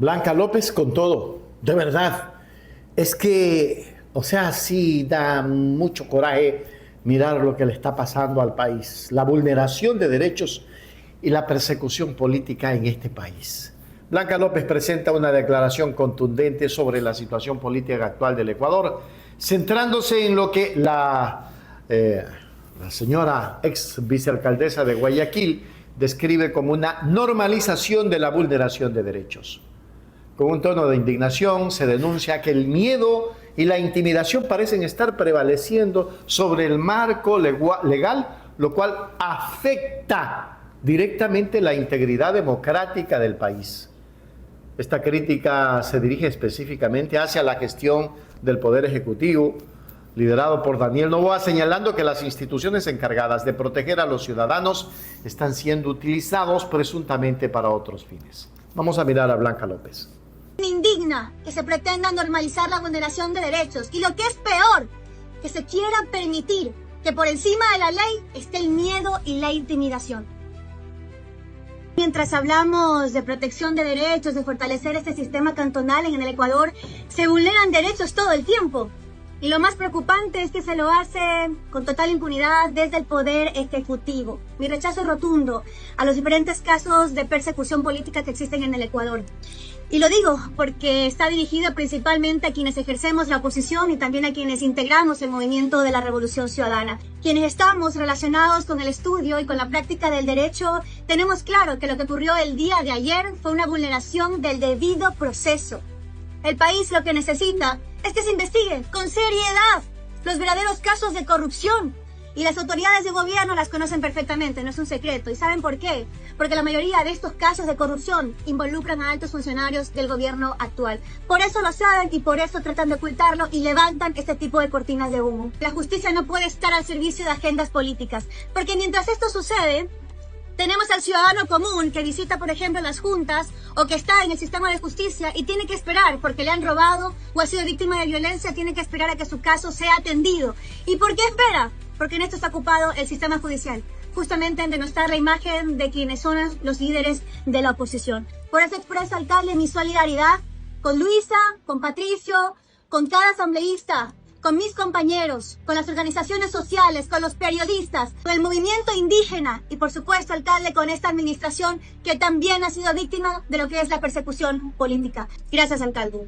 Blanca López con todo, de verdad. Es que, o sea, sí da mucho coraje mirar lo que le está pasando al país, la vulneración de derechos y la persecución política en este país. Blanca López presenta una declaración contundente sobre la situación política actual del Ecuador, centrándose en lo que la señora ex vicealcaldesa de Guayaquil describe como una normalización de la vulneración de derechos. Con un tono de indignación se denuncia que el miedo y la intimidación parecen estar prevaleciendo sobre el marco legal, lo cual afecta directamente la integridad democrática del país. Esta crítica se dirige específicamente hacia la gestión del Poder Ejecutivo, liderado por Daniel Noboa, señalando que las instituciones encargadas de proteger a los ciudadanos están siendo utilizados presuntamente para otros fines. Vamos a mirar a Blanca López. Me indigna que se pretenda normalizar la vulneración de derechos y lo que es peor, que se quiera permitir que por encima de la ley esté el miedo y la intimidación. Mientras hablamos de protección de derechos, de fortalecer este sistema cantonal en el Ecuador, se vulneran derechos todo el tiempo. Y lo más preocupante es que se lo hace con total impunidad desde el Poder Ejecutivo. Mi rechazo rotundo a los diferentes casos de persecución política que existen en el Ecuador. Y lo digo porque está dirigido principalmente a quienes ejercemos la oposición y también a quienes integramos el movimiento de la Revolución Ciudadana. Quienes estamos relacionados con el estudio y con la práctica del derecho, tenemos claro que lo que ocurrió el día de ayer fue una vulneración del debido proceso. El país lo que necesita es que se investigue con seriedad los verdaderos casos de corrupción. Y las autoridades de gobierno las conocen perfectamente, no es un secreto. ¿Y saben por qué? Porque la mayoría de estos casos de corrupción involucran a altos funcionarios del gobierno actual. Por eso lo saben y por eso tratan de ocultarlo y levantan este tipo de cortinas de humo. La justicia no puede estar al servicio de agendas políticas, porque mientras esto sucede, tenemos al ciudadano común que visita, por ejemplo, las juntas o que está en el sistema de justicia y tiene que esperar porque le han robado o ha sido víctima de violencia, tiene que esperar a que su caso sea atendido. ¿Y por qué espera? Porque en esto está ocupado el sistema judicial, justamente en denostar la imagen de quienes son los líderes de la oposición. Por eso expreso, alcalde, mi solidaridad con Luisa, con Patricio, con cada asambleísta, con mis compañeros, con las organizaciones sociales, con los periodistas, con el movimiento indígena y, por supuesto, alcalde, con esta administración que también ha sido víctima de lo que es la persecución política. Gracias, alcalde.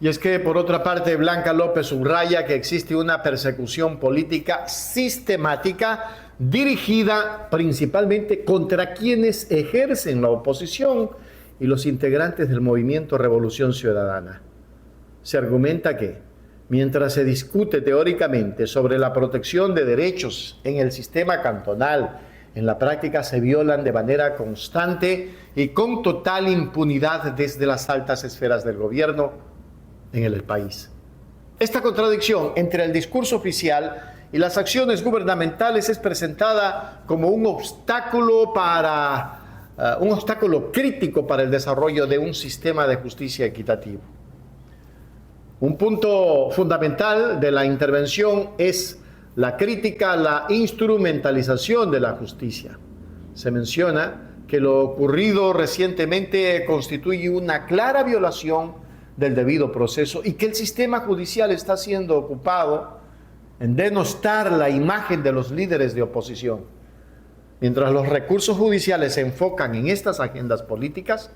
Y es que, por otra parte, Blanca López subraya que existe una persecución política sistemática dirigida principalmente contra quienes ejercen la oposición y los integrantes del movimiento Revolución Ciudadana. Se argumenta que, mientras se discute teóricamente sobre la protección de derechos en el sistema cantonal, en la práctica se violan de manera constante y con total impunidad desde las altas esferas del gobierno en el país. Esta contradicción entre el discurso oficial y las acciones gubernamentales es presentada como un obstáculo crítico para el desarrollo de un sistema de justicia equitativo. Un punto fundamental de la intervención es la crítica a la instrumentalización de la justicia. Se menciona que lo ocurrido recientemente constituye una clara violación del debido proceso y que el sistema judicial está siendo ocupado en denostar la imagen de los líderes de oposición. Mientras los recursos judiciales se enfocan en estas agendas políticas,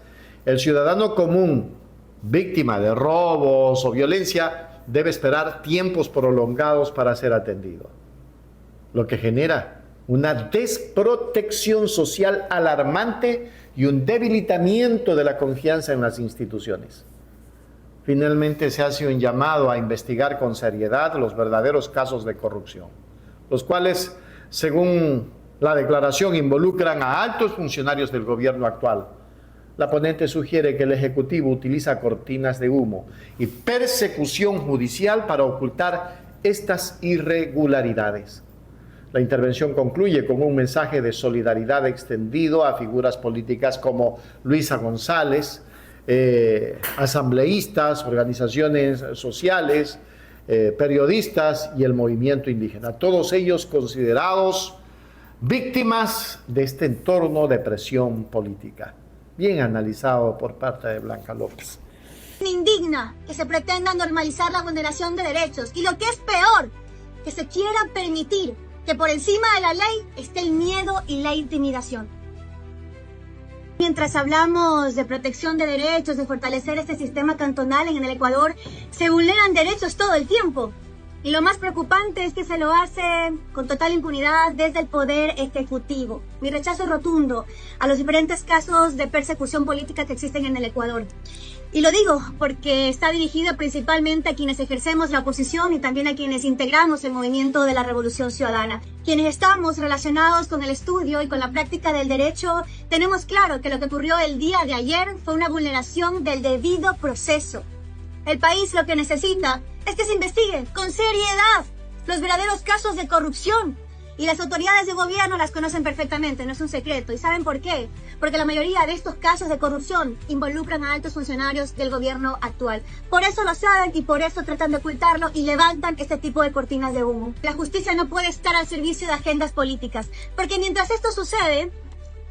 el ciudadano común, víctima de robos o violencia, debe esperar tiempos prolongados para ser atendido, lo que genera una desprotección social alarmante y un debilitamiento de la confianza en las instituciones. Finalmente, se hace un llamado a investigar con seriedad los verdaderos casos de corrupción, los cuales, según la declaración, involucran a altos funcionarios del gobierno actual. La ponente sugiere que el Ejecutivo utiliza cortinas de humo y persecución judicial para ocultar estas irregularidades. La intervención concluye con un mensaje de solidaridad extendido a figuras políticas como Luisa González, asambleístas, organizaciones sociales, periodistas y el movimiento indígena, todos ellos considerados víctimas de este entorno de presión política. bien analizado por parte de Blanca López. Me indigna que se pretenda normalizar la vulneración de derechos y lo que es peor, que se quiera permitir que por encima de la ley esté el miedo y la intimidación. Mientras hablamos de protección de derechos, de fortalecer este sistema cantonal en el Ecuador, se vulneran derechos todo el tiempo. Y lo más preocupante es que se lo hace con total impunidad desde el Poder Ejecutivo. Mi rechazo rotundo a los diferentes casos de persecución política que existen en el Ecuador. Y lo digo porque está dirigido principalmente a quienes ejercemos la oposición y también a quienes integramos el movimiento de la Revolución Ciudadana. Quienes estamos relacionados con el estudio y con la práctica del derecho, tenemos claro que lo que ocurrió el día de ayer fue una vulneración del debido proceso. El país lo que necesita es que se investiguen con seriedad los verdaderos casos de corrupción. Y las autoridades de gobierno las conocen perfectamente, no es un secreto. ¿Y saben por qué? Porque la mayoría de estos casos de corrupción involucran a altos funcionarios del gobierno actual. Por eso lo saben y por eso tratan de ocultarlo y levantan este tipo de cortinas de humo. La justicia no puede estar al servicio de agendas políticas, porque mientras esto sucede,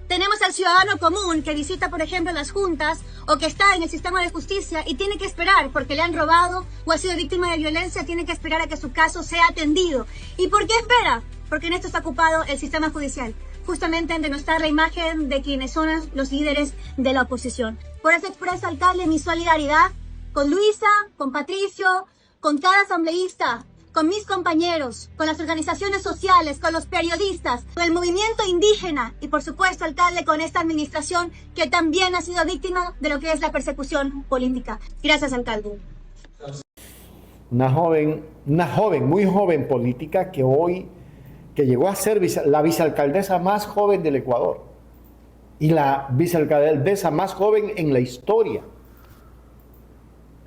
tenemos al ciudadano común que visita, por ejemplo, las juntas o que está en el sistema de justicia y tiene que esperar porque le han robado o ha sido víctima de violencia, tiene que esperar a que su caso sea atendido. ¿Y por qué espera? Porque en esto está ocupado el sistema judicial, justamente en denostar la imagen de quienes son los líderes de la oposición. Por eso expreso, alcalde, mi solidaridad con Luisa, con Patricio, con cada asambleísta, con mis compañeros, con las organizaciones sociales, con los periodistas, con el movimiento indígena y, por supuesto, alcalde, con esta administración que también ha sido víctima de lo que es la persecución política. Gracias, alcalde. Una joven, muy joven política que llegó a ser la vicealcaldesa más joven del Ecuador y la vicealcaldesa más joven en la historia.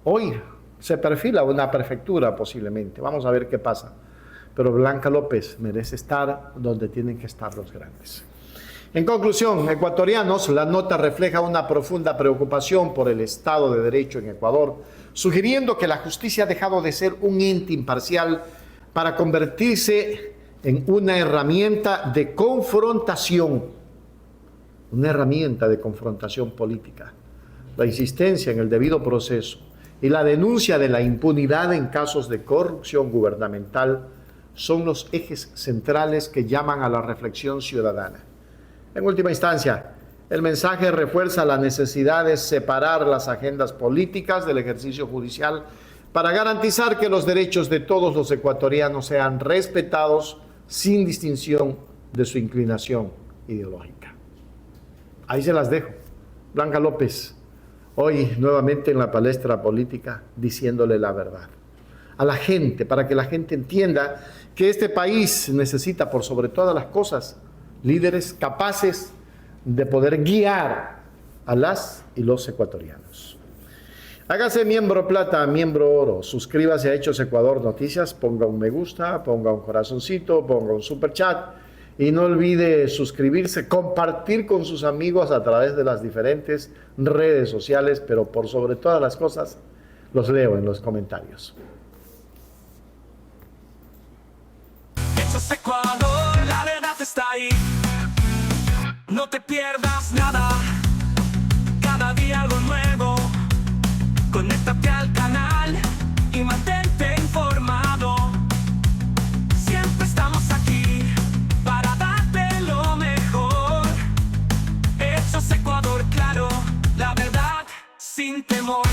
Hoy se perfila una prefectura posiblemente, vamos a ver qué pasa. Pero Blanca López merece estar donde tienen que estar los grandes. En conclusión, ecuatorianos, la nota refleja una profunda preocupación por el Estado de Derecho en Ecuador, sugiriendo que la justicia ha dejado de ser un ente imparcial para convertirse en una herramienta de confrontación política. La insistencia en el debido proceso y la denuncia de la impunidad en casos de corrupción gubernamental son los ejes centrales que llaman a la reflexión ciudadana. En última instancia, el mensaje refuerza la necesidad de separar las agendas políticas del ejercicio judicial para garantizar que los derechos de todos los ecuatorianos sean respetados sin distinción de su inclinación ideológica. Ahí se las dejo. Blanca López, hoy nuevamente en la palestra política, diciéndole la verdad a la gente, para que la gente entienda que este país necesita, por sobre todas las cosas, líderes capaces de poder guiar a las y los ecuatorianos. Hágase miembro plata, miembro oro, suscríbase a Hechos Ecuador Noticias, ponga un me gusta, ponga un corazoncito, ponga un super chat y no olvide suscribirse, compartir con sus amigos a través de las diferentes redes sociales, pero por sobre todas las cosas, los leo en los comentarios. Hechos Ecuador, la verdad está ahí, no te pierdas nada, cada día algo nuevo. Conéctate al canal y mantente informado. Siempre estamos aquí para darte lo mejor. Hechos Ecuador, claro, la verdad sin temor.